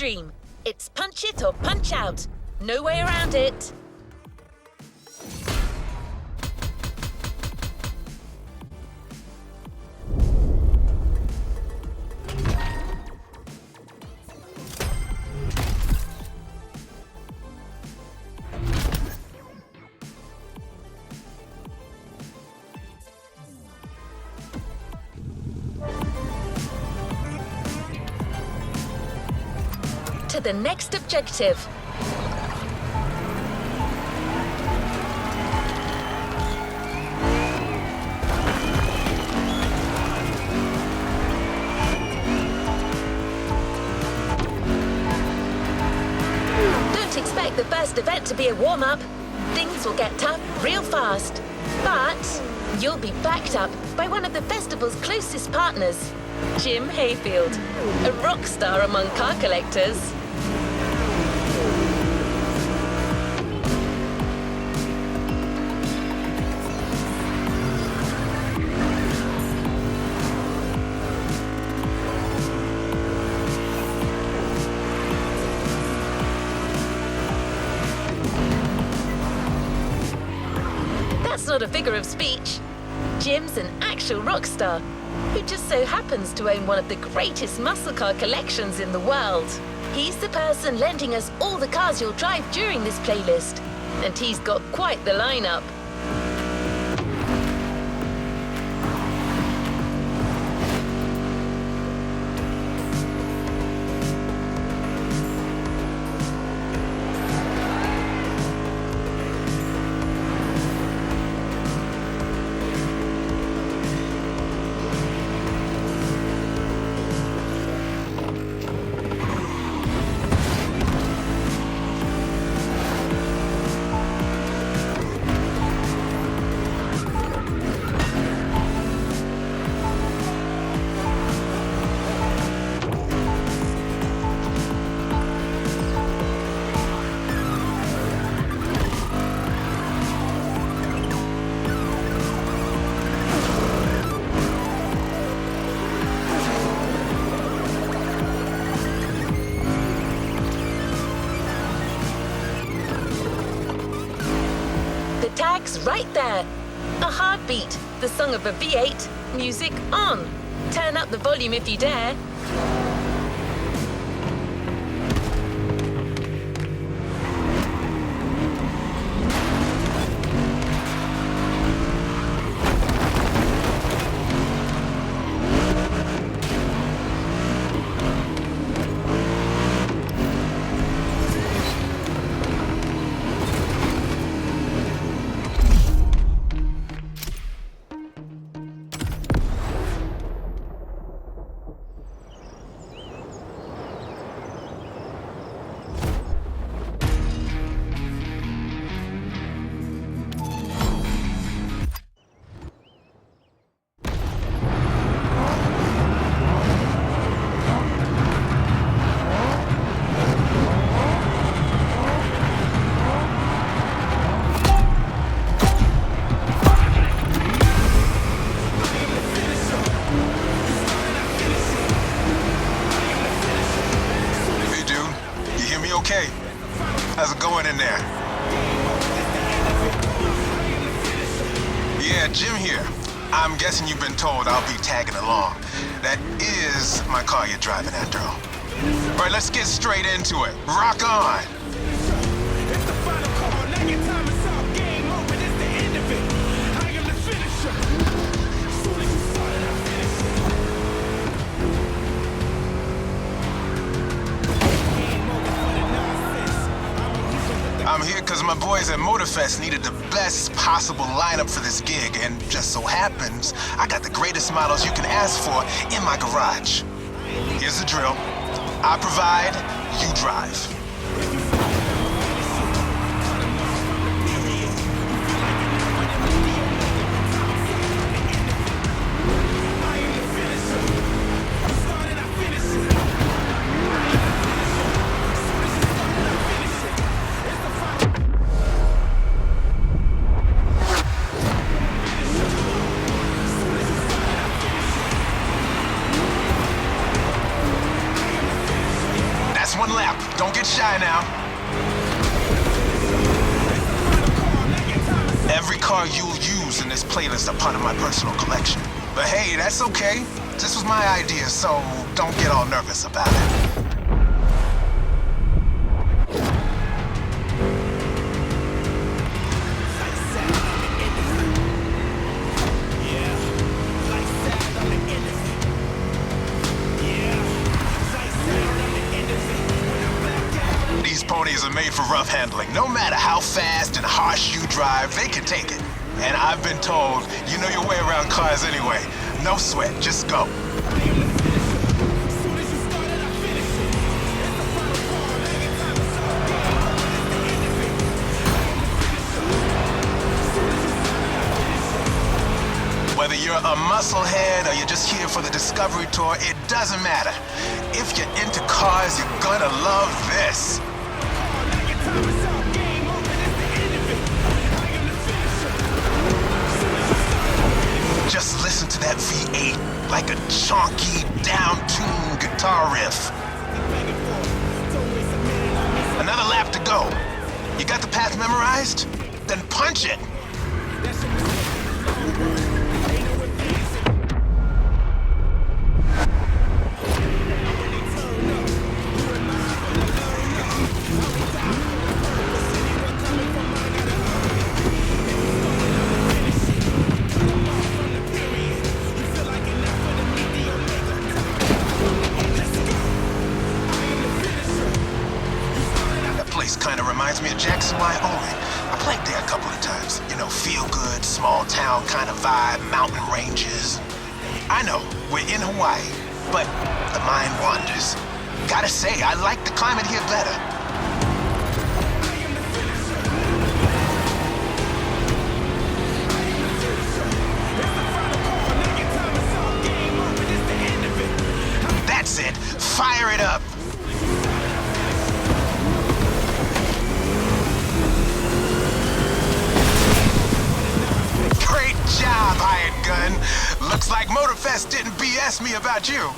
dream. It's punch it or punch out. No way around it. To the next objective. Don't expect the first event to be a warm-up. Things will get tough real fast. But you'll be backed up by one of the festival's closest partners, Jim Hayfield, a rock star among car collectors. That's not a figure of speech. Jim's an actual rock star who just so happens to own one of the greatest muscle car collections in the world. He's the person lending us all the cars you'll drive during this playlist, and he's got quite the lineup. Tag's right there. A heartbeat, the song of a V8, music on. Turn up the volume if you dare. Okay. How's it going in there? Yeah, Jim here. I'm guessing you've been told I'll be tagging along. That is my car you're driving after all. All right, let's get straight into it. Rock on! It's the final call. Now your time is up. Game over. This the end of it. I am the finisher. As soon as you started, I finished it. Game over for the nonsense. I'm here because my boys at Motorfest needed the best possible lineup for this gig, and just so happens, I got the greatest models you can ask for in my garage. Here's the drill. I provide, you drive. One get shy now. Every car you'll use in this playlist are part of my personal collection. But hey, that's okay. This was my idea, so don't get all nervous about it. These ponies are made for rough handling. No matter how fast and harsh you drive, they can take it. And I've been told, you know your way around cars anyway. No sweat, just go. Whether you're a musclehead or you're just here for the Discovery Tour, it doesn't matter. If you're into cars, you're gonna love this. Just listen to that V8 like a chunky, down-tuned guitar riff. Another lap to go. You got the path memorized? Then punch it. Kind of reminds me of Jackson, Wyoming. I played there a couple of times. You know, feel good, small town kind of vibe, mountain ranges. I know, we're in Hawaii, but the mind wanders. Gotta say, I like the climate here better. That's it. Fire it up. Great job, hired gun. Looks like Motorfest didn't BS me about you.